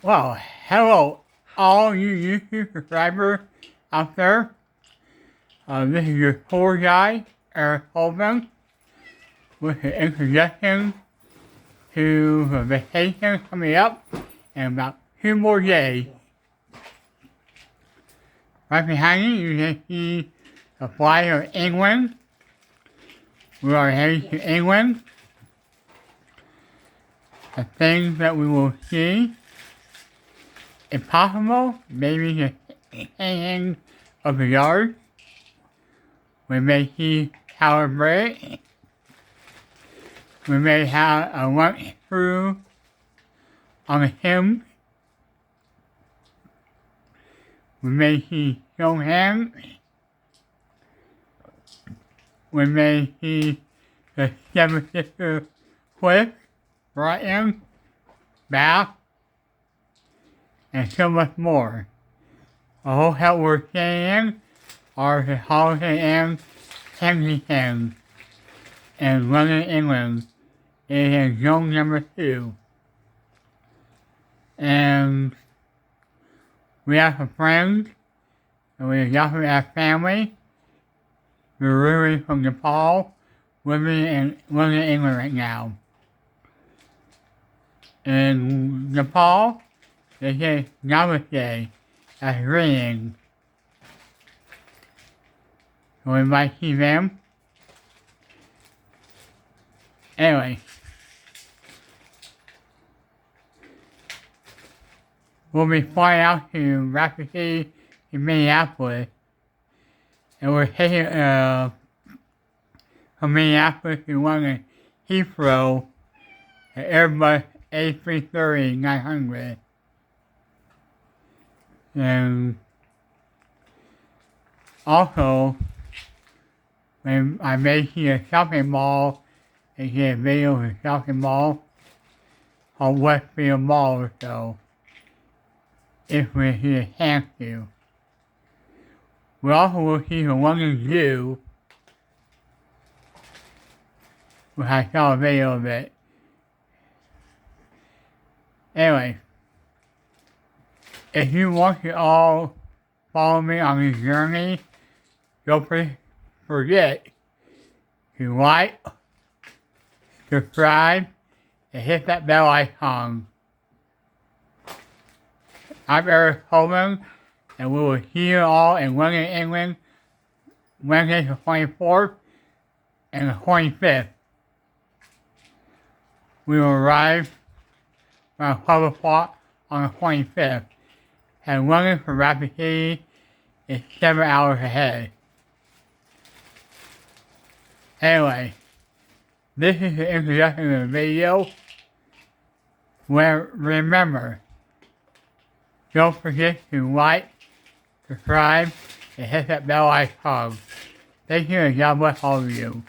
Well, hello, all you YouTube subscribers out there. This is your tour guide, Colvin, with an introduction to the vacation coming up in about 2 more days. Right behind you can see the flag of England. We are heading to England. The things that we will see, if possible, maybe the hanging of the yard. We may see Tower Bridge. We may have a lunch through on the Thames. We may see Stonehenge. We may see the Seven Sisters Cliff, Brighton, Bath, and so much more. The hotel we're staying in are the Holiday Inn Kensington in London, England. It is zone number 2. And we have some friends, and we definitely have family. We're really from Nepal, living in London, England right now. In Nepal, they say Namaste, that's raining. So we might see them. Anyway. We'll be flying out to Rapid City in Minneapolis. And we're taking from Minneapolis to London Heathrow, an Airbus A330-900. And also, when I may see a shopping mall, and see a video of a shopping mall called Westfield Mall or so, if we see a chance to. We also will see the London Zoo, which I saw a video of it. Anyway, if you want to all follow me on this journey, don't forget to like, subscribe, and hit that bell icon. I'm Eric Colvin, and we will see you all in London, England, Wednesday the 24th and the 25th. We will arrive around 12 o'clock on the 25th, and London from Rapid City is 7 hours ahead. Anyway, this is the introduction of the video, where remember, don't forget to like, subscribe, and hit that bell icon. Thank you and God bless all of you.